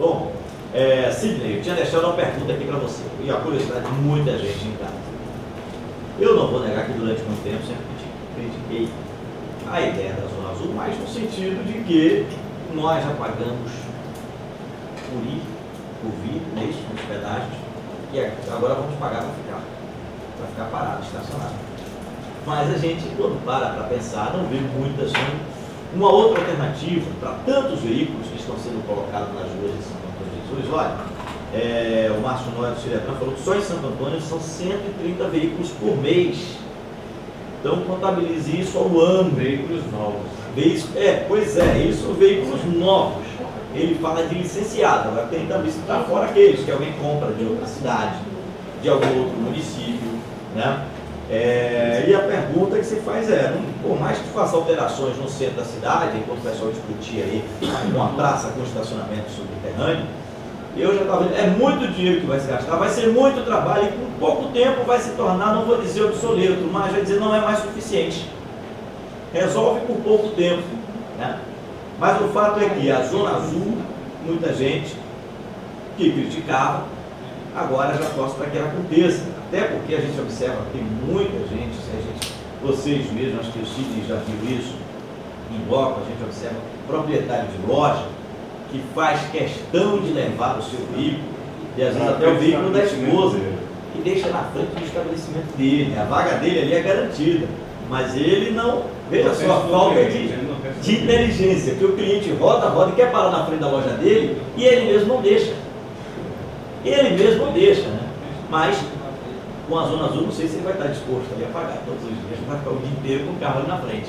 Bom, Sidney, eu tinha deixado uma pergunta aqui para você, e a curiosidade de muita gente em casa. Eu não vou negar que durante muito tempo sempre critiquei a ideia da Zona Azul, mas no sentido de que nós já pagamos por ir, por vir, desde os pedágios, e agora vamos pagar para ficar parado, estacionado. Mas a gente, quando para pensar, não vê muita assim, uma outra alternativa para tantos veículos que estão sendo colocados nas ruas de Santo Antônio de Jesus. Olha, o Márcio Noé do Ciretran falou que só em Santo Antônio são 130 veículos por mês. Então contabilize isso ao ano. Veículos novos. Pois é, isso, veículos novos. Ele fala de licenciado, agora tem também se está fora aqueles que alguém compra de outra cidade, de algum outro município, né? E a pergunta que se faz por mais que faça alterações no centro da cidade, enquanto o pessoal discutia aí uma praça com estacionamento subterrâneo, eu já estava vendo, é muito dinheiro que vai se gastar, vai ser muito trabalho e com pouco tempo vai se tornar, não vou dizer obsoleto, mas vai dizer não é mais suficiente. Resolve por pouco tempo, né? Mas o fato é que a Zona Azul, muita gente que criticava, agora já torce para que ela aconteça. Até porque a gente observa que tem muita gente, vocês mesmos, acho que o Sidney já viu isso, em bloco, a gente observa proprietário de loja que faz questão de levar o seu veículo, e às vezes até o veículo da esposa, e deixa na frente do estabelecimento dele. A vaga dele ali é garantida, mas ele não, veja só a falta de inteligência, que o cliente roda e quer parar na frente da loja dele, e ele mesmo não deixa. Né? Mas com a Zona Azul, não sei se ele vai estar disposto ali a pagar todos os dias, vai ficar o dia inteiro com o carro ali na frente.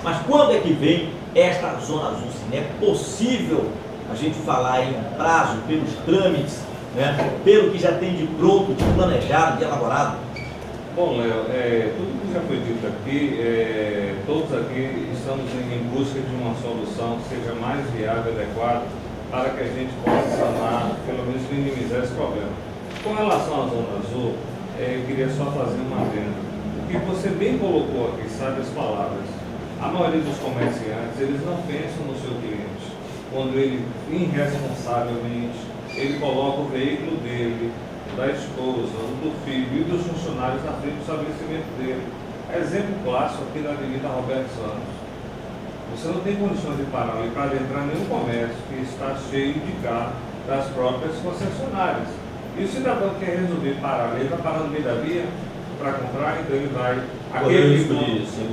Mas quando é que vem esta Zona Azul? Se não é possível a gente falar em prazo, pelos trâmites, né? Pelo que já tem de pronto, de planejado, de elaborado? Bom, Léo, tudo que já foi dito aqui, todos aqui estamos em busca de uma solução que seja mais viável e adequada para que a gente possa sanar, pelo menos minimizar esse problema. Com relação à Zona Azul, eu queria só fazer uma adenda. O que você bem colocou aqui, sabe as palavras. A maioria dos comerciantes, eles não pensam no seu cliente. Quando ele, irresponsavelmente, ele coloca o veículo dele, da esposa, do filho e dos funcionários na frente do estabelecimento dele. Exemplo clássico aqui na Avenida Roberto Santos. Você não tem condições de parar ali para entrar em nenhum comércio que está cheio de carro das próprias concessionárias. E o cidadão que quer resolver parar ali, vai parar no meio da via para comprar, então ele vai aquele que ser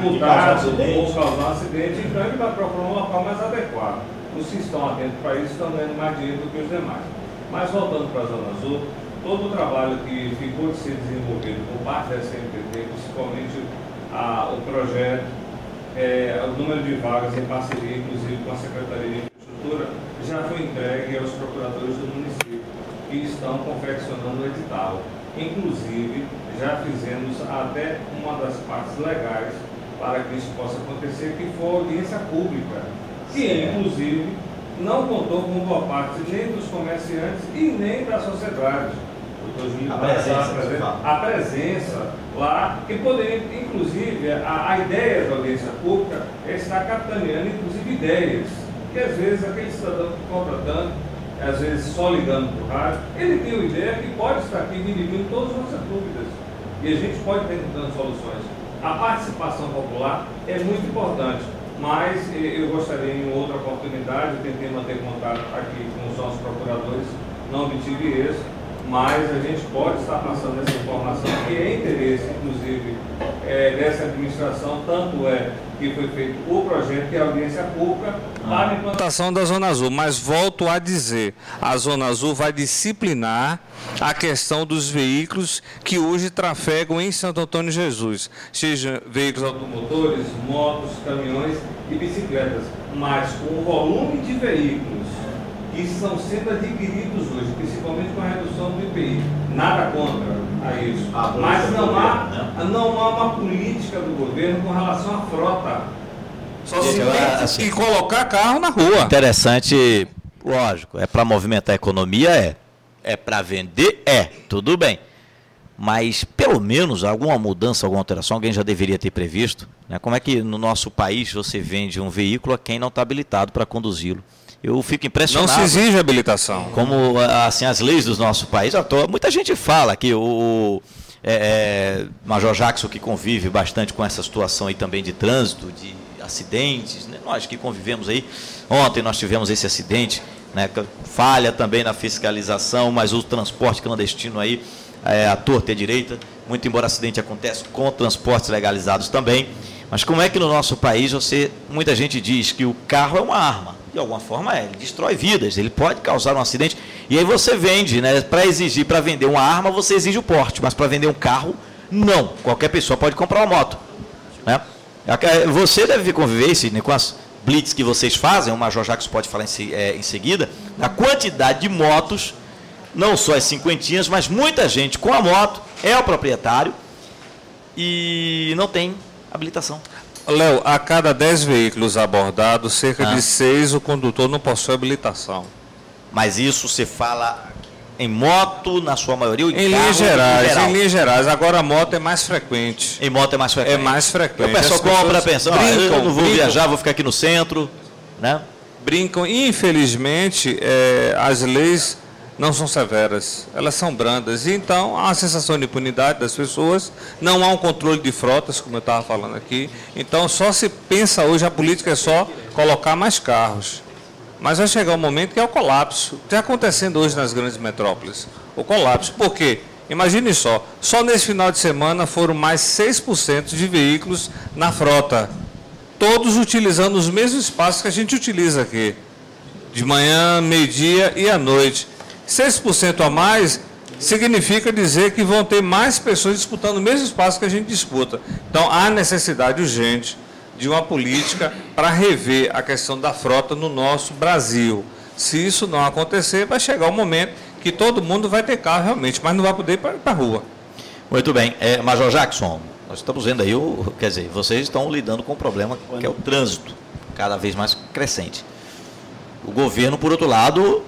multado ou causar um acidente, então ele vai procurar um local mais adequado. Os que estão atentos para isso estão ganhando mais dinheiro do que os demais. Mas voltando para a Zona Azul, todo o trabalho que ficou de ser desenvolvido por parte da SMPT, principalmente o projeto, o número de vagas em parceria, inclusive com a Secretaria de Infraestrutura, já foi entregue aos procuradores do município, que estão confeccionando o edital. Inclusive, já fizemos até uma das partes legais para que isso possa acontecer, que foi a audiência pública, que inclusive não contou com boa parte nem dos comerciantes e nem da sociedade. A presença lá, que poderia, inclusive, a ideia da audiência pública é estar capitaneando, inclusive, ideias, que às vezes aquele cidadão que compra tanto, às vezes só ligando para o rádio, ele tem uma ideia que pode estar aqui dirigindo todas as nossas dúvidas. E a gente pode estar encontrando soluções. A participação popular é muito importante, mas eu gostaria, em outra oportunidade, tentei manter contato aqui com os nossos procuradores, não obtive êxito, mas a gente pode estar passando essa informação, que é interesse, inclusive, dessa administração, tanto que foi feito o projeto, que é a audiência pública, para a implantação da Zona Azul. Mas volto a dizer, a Zona Azul vai disciplinar a questão dos veículos que hoje trafegam em Santo Antônio de Jesus, seja veículos automotores, motos, caminhões e bicicletas, mas com o volume de veículos que estão sendo adquiridos hoje, principalmente com a redução do IPI. Nada contra a isso. Mas não há uma política do governo com relação à frota. Só se tem que colocar carro na rua. Interessante, lógico, é para movimentar a economia, é para vender, tudo bem. Mas, pelo menos, alguma mudança, alguma alteração, alguém já deveria ter previsto, né? Como é que no nosso país você vende um veículo a quem não está habilitado para conduzi-lo? Eu fico impressionado. Não se exige habilitação. Como assim, as leis do nosso país, muita gente fala que o Major Jackson, que convive bastante com essa situação aí também de trânsito, de acidentes, né? Nós que convivemos aí, ontem nós tivemos esse acidente, né? Falha também na fiscalização, mas o transporte clandestino aí, à torta e à direita, muito embora acidente aconteça com transportes legalizados também, mas como é que no nosso país muita gente diz que o carro é uma arma, de alguma forma ele destrói vidas, ele pode causar um acidente, e aí você vende, né? Para vender uma arma você exige o porte, mas para vender um carro, não, qualquer pessoa pode comprar uma moto, né? Você deve conviver, Sidney, com as blitz que vocês fazem, o Major Jacques pode falar em seguida, da quantidade de motos, não só as cinquentinhas, mas muita gente com a moto, é o proprietário e não tem habilitação. Léo, a cada 10 veículos abordados, cerca de 6 o condutor não possui habilitação. Mas isso você fala em moto, na sua maioria, ou em linhas gerais, em linhas gerais. Agora a moto é mais frequente. Em moto é mais frequente. É mais frequente. O pessoal compra pensando, eu não vou viajar, vou ficar aqui no centro, né? Brincam. Infelizmente, as leis não são severas, elas são brandas. E então, há uma sensação de impunidade das pessoas, não há um controle de frotas, como eu estava falando aqui. Então, só se pensa hoje, a política é só colocar mais carros. Mas vai chegar um momento que é o colapso. Está acontecendo hoje nas grandes metrópoles. O colapso. Por quê? Imagine só nesse final de semana foram mais 6% de veículos na frota. Todos utilizando os mesmos espaços que a gente utiliza aqui. De manhã, meio-dia e à noite. 6% a mais significa dizer que vão ter mais pessoas disputando o mesmo espaço que a gente disputa. Então, há necessidade urgente de uma política para rever a questão da frota no nosso Brasil. Se isso não acontecer, vai chegar um momento que todo mundo vai ter carro realmente, mas não vai poder ir para a rua. Muito bem. Major Jackson, nós estamos vendo aí, quer dizer, vocês estão lidando com um problema que é o trânsito, cada vez mais crescente. O governo, por outro lado,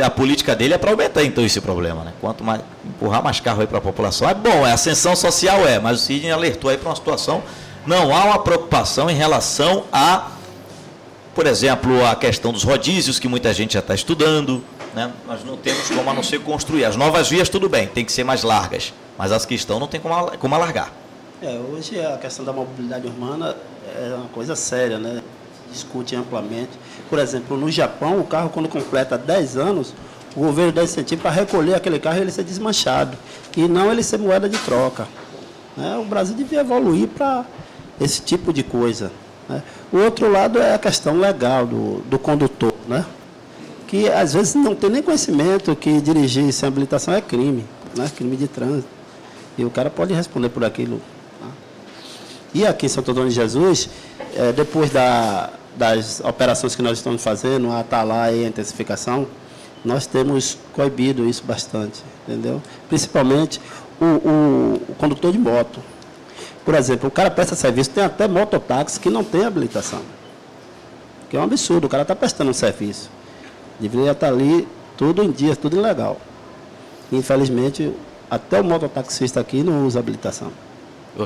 a política dele é para aumentar então esse problema, né? Quanto mais empurrar mais carro aí para a população, é bom, ascensão social mas o Sidney alertou aí para uma situação. Não há uma preocupação em relação a, por exemplo, a questão dos rodízios, que muita gente já está estudando, né? Nós não temos como a não ser construir. As novas vias, tudo bem, tem que ser mais largas, mas as que estão não tem como alargar. Hoje a questão da mobilidade urbana é uma coisa séria, né? Discute amplamente. Por exemplo, no Japão, o carro, quando completa 10 anos, o governo dá incentivo para recolher aquele carro e ele ser desmanchado, e não ele ser moeda de troca. O Brasil devia evoluir para esse tipo de coisa, né? O outro lado é a questão legal do condutor, né? Que às vezes não tem nem conhecimento que dirigir sem habilitação é crime, né? Crime de trânsito. E o cara pode responder por aquilo. Né? E aqui em Santo Antônio de Jesus, depois das operações que nós estamos fazendo, a Atalaia e a intensificação, nós temos coibido isso bastante, entendeu? Principalmente o condutor de moto. Por exemplo, o cara presta serviço, tem até mototáxi que não tem habilitação. Que é um absurdo, o cara está prestando um serviço. Deveria estar ali tudo em dia, tudo legal. Infelizmente, até o mototaxista aqui não usa habilitação.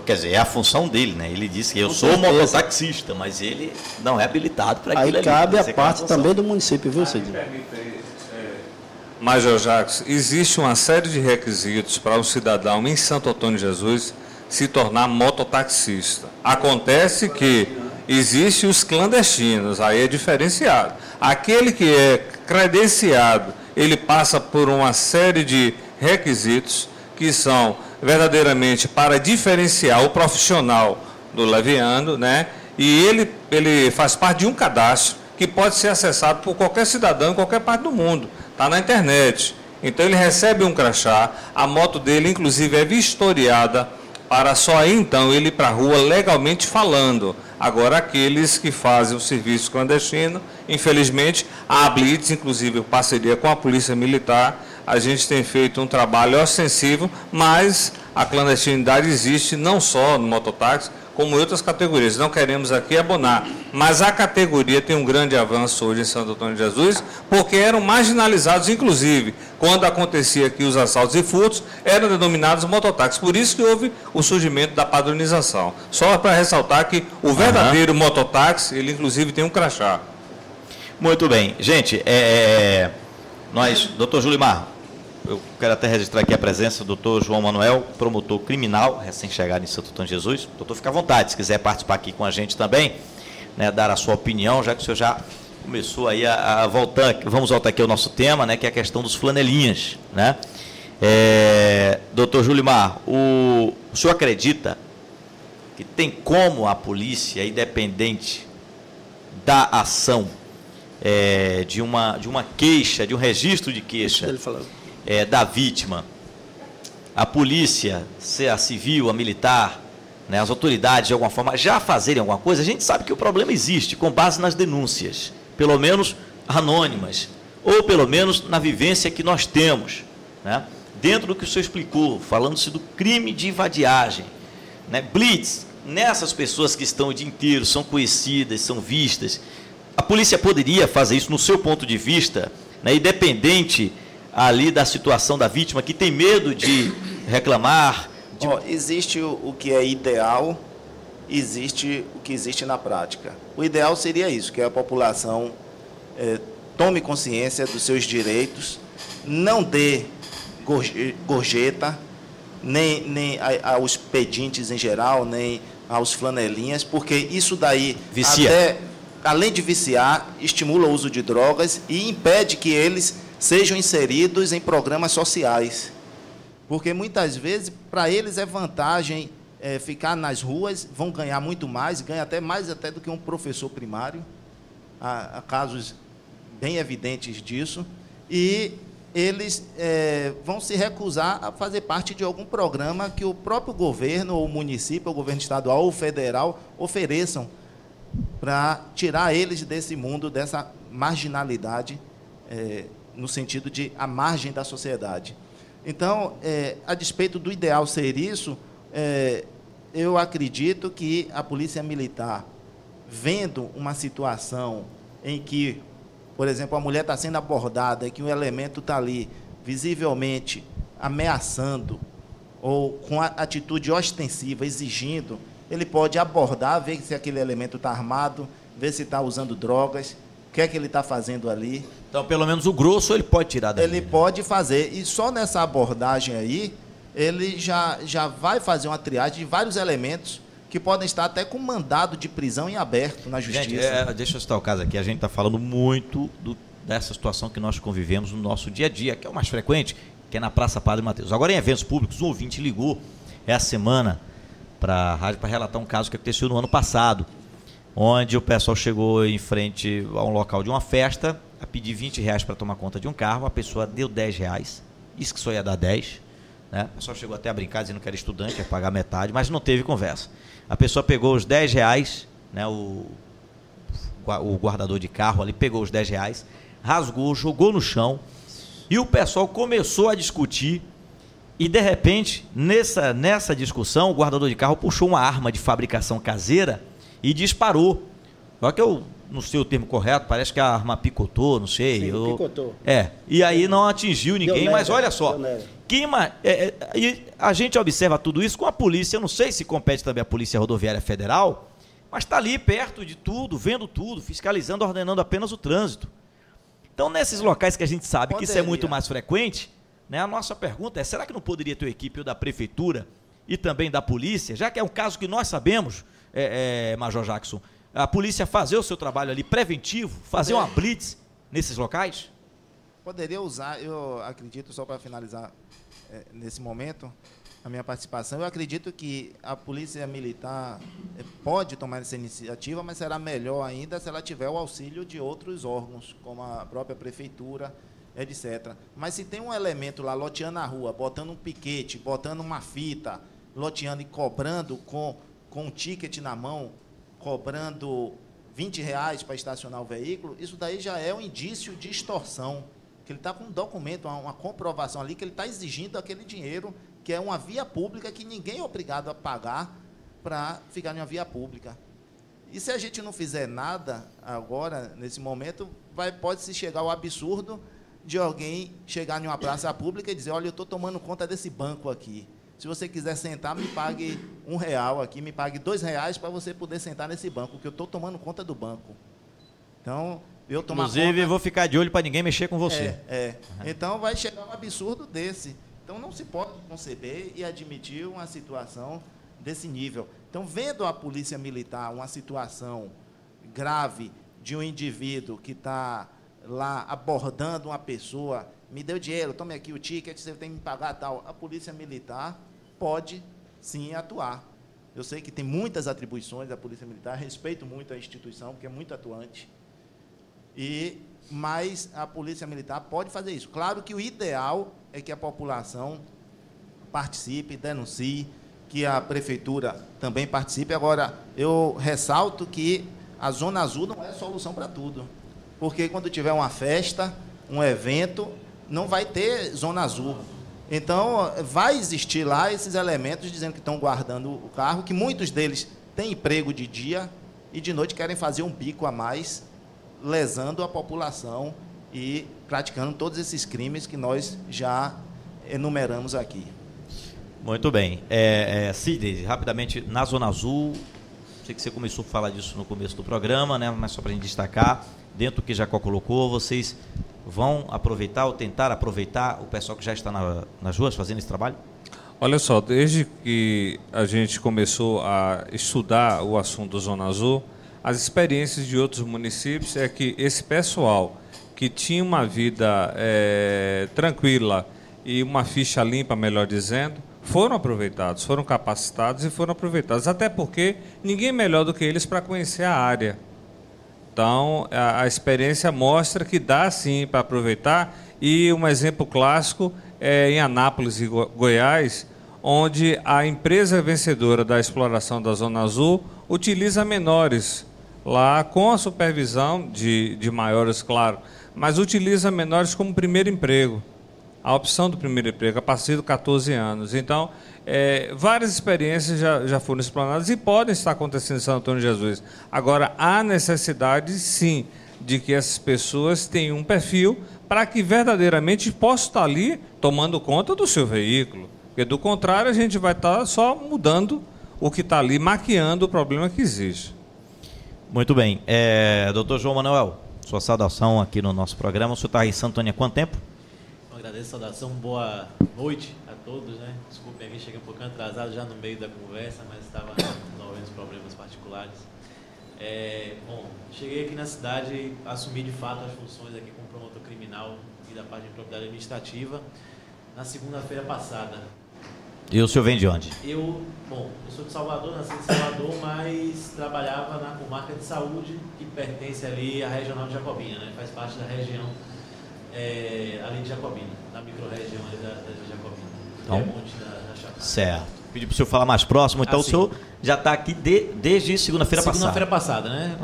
Quer dizer, é a função dele, né? Ele disse que eu sou mototaxista, mas ele não é habilitado para aquilo ali. Aí cabe a parte também do município, viu, Sidney? Major Jacques, existe uma série de requisitos para um cidadão em Santo Antônio de Jesus se tornar mototaxista. Acontece que existem os clandestinos, aí é diferenciado. Aquele que é credenciado, ele passa por uma série de requisitos que são verdadeiramente para diferenciar o profissional do leviano, né? E ele faz parte de um cadastro que pode ser acessado por qualquer cidadão em qualquer parte do mundo. Está na internet. Então ele recebe um crachá, a moto dele inclusive é vistoriada para só aí então ele ir para a rua legalmente falando. Agora aqueles que fazem o serviço clandestino, infelizmente, a Blitz, inclusive em parceria com a Polícia Militar, a gente tem feito um trabalho ostensivo, mas a clandestinidade existe não só no mototáxi, como em outras categorias. Não queremos aqui abonar, mas a categoria tem um grande avanço hoje em Santo Antônio de Jesus, porque eram marginalizados, inclusive, quando acontecia aqui os assaltos e furtos, eram denominados mototáxis. Por isso que houve o surgimento da padronização. Só para ressaltar que o verdadeiro mototáxi, ele inclusive tem um crachá. Muito bem. Gente, nós, doutor Julimar, eu quero até registrar aqui a presença do doutor João Manuel, promotor criminal, recém-chegado em Santo Antônio de Jesus. Doutor, fica à vontade, se quiser participar aqui com a gente também, né, dar a sua opinião, já que o senhor já começou aí a voltar, vamos voltar aqui ao nosso tema, né, que é a questão dos flanelinhas, né? Doutor Julimar, o senhor acredita que tem como a polícia, independente da ação, de uma queixa, de um registro de queixa da vítima, a polícia, seja a civil, a militar, né, as autoridades de alguma forma já fazerem alguma coisa? A gente sabe que o problema existe com base nas denúncias, pelo menos anônimas, ou pelo menos na vivência que nós temos, né? Dentro do que o senhor explicou, falando-se do crime de vadiagem, né? Blitz, nessas pessoas que estão o dia inteiro, são conhecidas, são vistas, a polícia poderia fazer isso no seu ponto de vista, né, independente ali da situação da vítima, que tem medo de reclamar? Existe o que é ideal, existe o que existe na prática. O ideal seria isso, que a população tome consciência dos seus direitos, não dê gorjeta, nem aos pedintes em geral, nem aos flanelinhas, porque isso daí, até, além de viciar, estimula o uso de drogas e impede que eles sejam inseridos em programas sociais. Porque muitas vezes, para eles é vantagem ficar nas ruas, vão ganhar muito mais, ganha até mais até do que um professor primário. Há casos bem evidentes disso. E eles vão se recusar a fazer parte de algum programa que o próprio governo, ou o município, ou o governo estadual ou federal ofereçam para tirar eles desse mundo, dessa marginalidade, no sentido de a margem da sociedade. Então, a despeito do ideal ser isso, eu acredito que a Polícia Militar, vendo uma situação em que, por exemplo, a mulher está sendo abordada e que um elemento está ali visivelmente ameaçando ou com atitude ostensiva, exigindo, ele pode abordar, ver se aquele elemento está armado, ver se está usando drogas, o que é que ele está fazendo ali. Então, pelo menos o grosso ele pode tirar dali. Ele pode fazer, e só nessa abordagem aí, ele já vai fazer uma triagem de vários elementos que podem estar até com mandado de prisão em aberto na justiça. Gente, deixa eu citar o caso aqui, a gente está falando muito dessa situação que nós convivemos no nosso dia a dia, que é o mais frequente, que é na Praça Padre Mateus. Agora, em eventos públicos, um ouvinte ligou essa semana para a rádio para relatar um caso que aconteceu no ano passado, onde o pessoal chegou em frente a um local de uma festa, a pedir R$20 para tomar conta de um carro, a pessoa deu R$10, disse que só ia dar 10, né? O pessoal chegou até a brincar, dizendo que era estudante, ia pagar metade, mas não teve conversa. A pessoa pegou os R$10, né, o guardador de carro ali pegou os R$10, rasgou, jogou no chão, e o pessoal começou a discutir, e de repente, nessa discussão, o guardador de carro puxou uma arma de fabricação caseira e disparou. Só que eu não sei o termo correto, parece que a arma picotou, não sei. Sim, picotou. E aí não atingiu ninguém, Deu mas neve, olha só. E a gente observa tudo isso com a polícia, eu não sei se compete também a Polícia Rodoviária Federal, mas está ali perto de tudo, vendo tudo, fiscalizando, ordenando apenas o trânsito. Então, nesses locais que a gente sabe que isso é muito mais frequente, né, a nossa pergunta é, será que não poderia ter uma equipe da Prefeitura e também da polícia, já que é um caso que nós sabemos, Major Jackson, a polícia fazer o seu trabalho ali preventivo, fazer uma blitz nesses locais? Poderia usar, eu acredito, só para finalizar nesse momento a minha participação, eu acredito que a Polícia Militar pode tomar essa iniciativa, mas será melhor ainda se ela tiver o auxílio de outros órgãos, como a própria Prefeitura, etc. Mas se tem um elemento lá loteando a rua, botando um piquete, botando uma fita, loteando e cobrando com um ticket na mão, cobrando R$20 para estacionar o veículo, isso daí já é um indício de extorsão, que ele está com um documento, uma comprovação ali, que ele está exigindo aquele dinheiro, que é uma via pública que ninguém é obrigado a pagar para ficar em uma via pública. E se a gente não fizer nada agora, nesse momento, pode-se chegar ao absurdo de alguém chegar em uma praça pública e dizer, olha, eu estou tomando conta desse banco aqui. Se você quiser sentar, me pague R$1 aqui, me pague R$2 para você poder sentar nesse banco, porque eu estou tomando conta do banco. Então, eu tomar Inclusive, conta. eu vou ficar de olho para ninguém mexer com você. Então vai chegar um absurdo desse. Então não se pode conceber e admitir uma situação desse nível. Então, vendo a polícia militar uma situação grave de um indivíduo que está lá abordando uma pessoa, me deu dinheiro, tome aqui o ticket, você tem que me pagar tal. A polícia militar pode sim atuar. Eu sei que tem muitas atribuições da polícia militar, respeito muito a instituição, porque é muito atuante. Mas a polícia militar pode fazer isso. Claro que o ideal é que a população participe, denuncie, que a prefeitura também participe. Agora, eu ressalto que a Zona Azul não é solução para tudo. Porque quando tiver uma festa, um evento, não vai ter Zona Azul. Então, vai existir lá esses elementos dizendo que estão guardando o carro, que muitos deles têm emprego de dia e de noite querem fazer um bico a mais, lesando a população e praticando todos esses crimes que nós já enumeramos aqui. Muito bem. Sidney, rapidamente, na Zona Azul, sei que você começou a falar disso no começo do programa, né? Mas só para a gente destacar, dentro do que Jacó colocou, vocês vão aproveitar ou tentar aproveitar o pessoal que já está nas ruas fazendo esse trabalho? Olha só, desde que a gente começou a estudar o assunto da Zona Azul, as experiências de outros municípios é que esse pessoal que tinha uma vida tranquila e uma ficha limpa, melhor dizendo, foram aproveitados, foram capacitados e foram aproveitados, até porque ninguém melhor do que eles para conhecer a área. Então, a experiência mostra que dá sim para aproveitar, e um exemplo clássico é em Anápolis, Goiás, onde a empresa vencedora da exploração da Zona Azul utiliza menores lá com a supervisão de maiores, claro, mas utiliza menores como primeiro emprego. A opção do primeiro emprego a partir de 14 anos. Então, várias experiências já foram explanadas e podem estar acontecendo em Santo Antônio de Jesus. Agora, há necessidade, sim, de que essas pessoas tenham um perfil para que verdadeiramente possam estar ali tomando conta do seu veículo. Porque, do contrário, a gente vai estar só mudando o que está ali, maquiando o problema que existe. Muito bem. Doutor João Manuel, sua saudação aqui no nosso programa. O senhor está em Santo Antônio há quanto tempo? Agradeço a saudação, boa noite a todos, né? Desculpem aqui, cheguei um pouquinho atrasado já no meio da conversa, mas estava resolvendo os problemas particulares. Bom, cheguei aqui na cidade e assumi de fato as funções aqui como promotor criminal e da parte de propriedade administrativa na segunda-feira passada. E o senhor vem de onde? Eu sou de Salvador, nasci em Salvador, mas trabalhava na comarca de saúde, que pertence ali à regional de Jacobina, né? Faz parte da região ali de Jacobina, na micro-região ali da Jacobina, então, Monte da Chapada. Certo. Pedi para o senhor falar mais próximo, então o senhor já está aqui desde segunda-feira passada. Segunda-feira passada, né?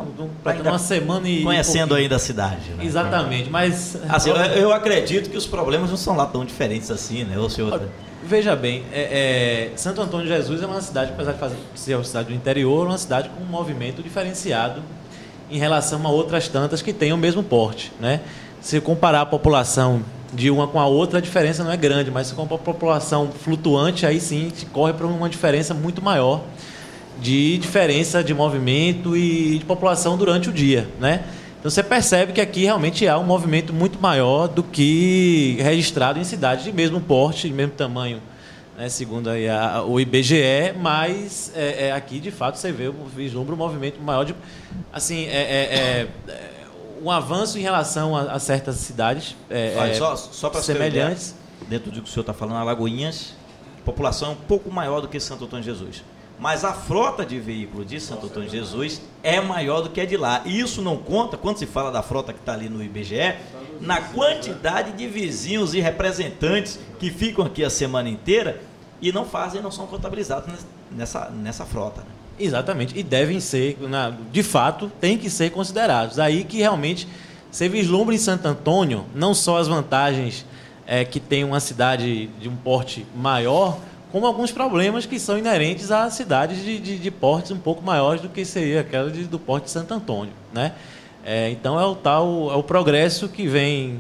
Para ter uma semana e... Conhecendo ainda a cidade, né? Exatamente, mas... Assim, eu acredito que os problemas não são lá tão diferentes assim, né? O senhor... Veja bem, Santo Antônio de Jesus é uma cidade, apesar de ser uma cidade do interior, uma cidade com um movimento diferenciado em relação a outras tantas que têm o mesmo porte, né? Se comparar a população de uma com a outra, a diferença não é grande, mas se comparar a população flutuante, aí sim corre para uma diferença muito maior de diferença de movimento e de população durante o dia, né? Então você percebe que aqui realmente há um movimento muito maior do que registrado em cidades de mesmo porte, de mesmo tamanho, né? Segundo aí o IBGE, mas aqui de fato você vislumbra um movimento maior de, assim, um avanço em relação a certas cidades só para semelhantes. Dentro do que o senhor está falando, Alagoinhas, população um pouco maior do que Santo Antônio de Jesus. Mas a frota de veículos de Santo Antônio de Jesus é maior do que a de lá. E isso não conta, quando se fala da frota que está ali no IBGE, na quantidade de vizinhos e representantes que ficam aqui a semana inteira e não são contabilizados nessa frota, né? Exatamente, e devem ser, de fato, tem que ser considerados. Aí que realmente você vislumbra em Santo Antônio não só as vantagens que tem uma cidade de um porte maior, como alguns problemas que são inerentes a cidades de portes um pouco maiores do que seria aquela do porte de Santo Antônio, né? Então é o progresso que vem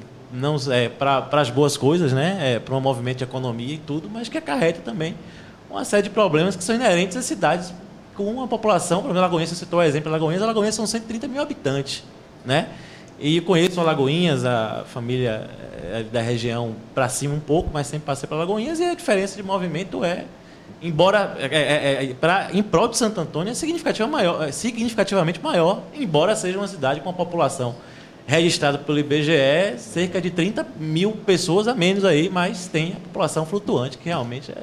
para as boas coisas, né? Para um movimento de economia e tudo, mas que acarreta também uma série de problemas que são inerentes às cidades com uma população, por exemplo, Alagoinhas, você citou o exemplo de Alagoinhas são 130 mil habitantes, né? E conheço Alagoinhas, a família da região para cima um pouco, mas sempre passei para Alagoinhas, e a diferença de movimento embora em prol de Santo Antônio, é significativamente maior, embora seja uma cidade com uma população registrada pelo IBGE, cerca de 30 mil pessoas a menos aí, mas tem a população flutuante, que realmente é